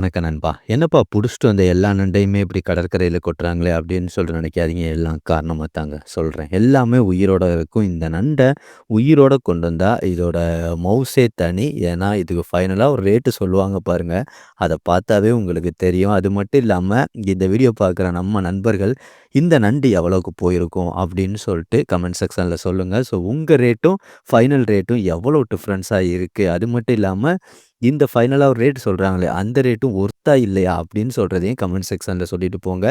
வணக்கம் நண்பா. என்னப்பா புடிச்சிட்டு வந்த எல்லா நண்டையுமே இப்படி கடற்கரையில கொட்டுறாங்களே அப்படின்னு சொல்லிட்டு நினைக்காதீங்க. எல்லாம் காரணமா தாங்க சொல்றேன். எல்லாமே உயிரோட இருக்கும். இந்த நண்ட உயிரோட கொண்டு வந்தா இதோட மவுசே தனி. ஏன்னா இதுக்கு ஃபைனலா ஒரு ரேட்டு சொல்லுவாங்க பாருங்க. அத பார்த்தாவே உங்களுக்கு தெரியும். அது மட்டும் இல்லாம இந்த வீடியோ பார்க்குற நம்ம நண்பர்கள் இந்த நண்டு எவ்வளோக்கு போயிருக்கும் அப்படின்னு சொல்லிட்டு கமெண்ட் செக்ஷன்ல சொல்லுங்க. ஸோ உங்க ரேட்டும், ஃபைனல் ரேட்டும் எவ்வளோ டிஃப்ரென்ஸா இருக்கு. அது மட்டும் இல்லாம இந்த ஃபைனலா ஒரு ரேட் சொல்றாங்களே, அந்த ரேட்டும் ஒர்த்தா இல்லையா அப்படின்னு சொல்றதையும் கமெண்ட் செக்ஷன்ல சொல்லிட்டு போங்க.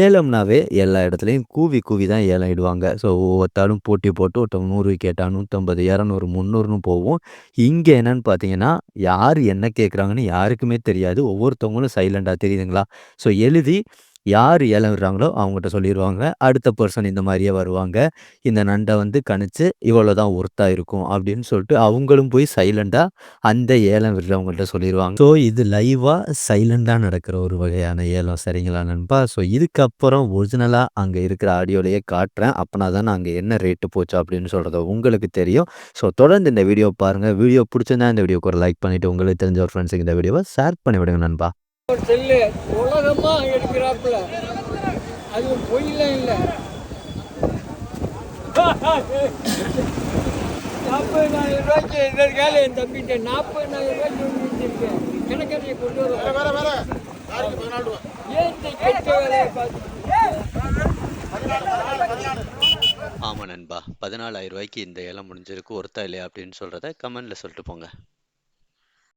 ஏலம்னாவே எல்லா இடத்துலயும் கூவி கூவி தான் ஏலம் இடுவாங்க. ஸோ ஒவ்வொருத்தாலும் போட்டி போட்டு ஒருத்தவங்க 100 கேட்டா 150, 200, 300ன்னு போவும். இங்க என்னன்னு பார்த்தீங்கன்னா, யார் என்ன கேட்குறாங்கன்னு யாருக்குமே தெரியாது. ஒவ்வொருத்தவங்களும் சைலண்டா தெரியுதுங்களா? ஸோ எழுதி யார் ஏலம் விடுறாங்களோ அவங்ககிட்ட சொல்லிருவாங்க. அடுத்த பெர்சன் இந்த மாரியே வருவாங்க. இந்த நண்ட வந்து கணிச்சு இவ்வளோ தான் ஒர்த்தா இருக்கும் அப்படின்னு சொல்லிட்டு அவங்களும் போய் சைலண்டா அந்த ஏலம் விடுறவங்கள்ட்ட சொல்லிருவாங்க. ஸோ இது லைவா சைலண்டா நடக்கிற ஒரு வகையான ஏலம். சரிங்களா நண்பா? ஸோ இதுக்கப்புறம் ஒரிஜினலா அங்க இருக்கிற ஆடியோலயே காட்டுறேன். அப்பனா தான் அங்க என்ன ரேட்டு போச்சு அப்படின்னு சொல்றது உங்களுக்கு தெரியும். ஸோ தொடர்ந்து இந்த வீடியோ பாருங்க. வீடியோ புடிச்சிருந்தா இந்த வீடியோக்கு ஒரு லைக் பண்ணிட்டு உங்களுக்கு தெரிஞ்ச ஒரு ஃப்ரெண்ட்ஸுக்கு இந்த வீடியோவ ஷேர் பண்ணி விடுங்க நண்பா. ஒரு செல்லு உலகமா எடுக்கிறாப்புல, அது பொய்லாம் இல்லை. 40,000 ரூபாய்க்கு இதற்கால என் தம்பிட்ட 40,000 ரூபாய்க்கு வச்சிருக்கேன். கிணக்கரையை கொண்டு வர ஏன் கெட்ட வேலையை பார்த்து. ஆமா நண்பா. 14,000 ரூபாய்க்கு இந்த ஏலம் முடிஞ்சிருக்கு. ஒர்த்தா இல்லையா அப்படின்னு சொல்றத கமெண்ட்ல சொல்லிட்டு போங்க.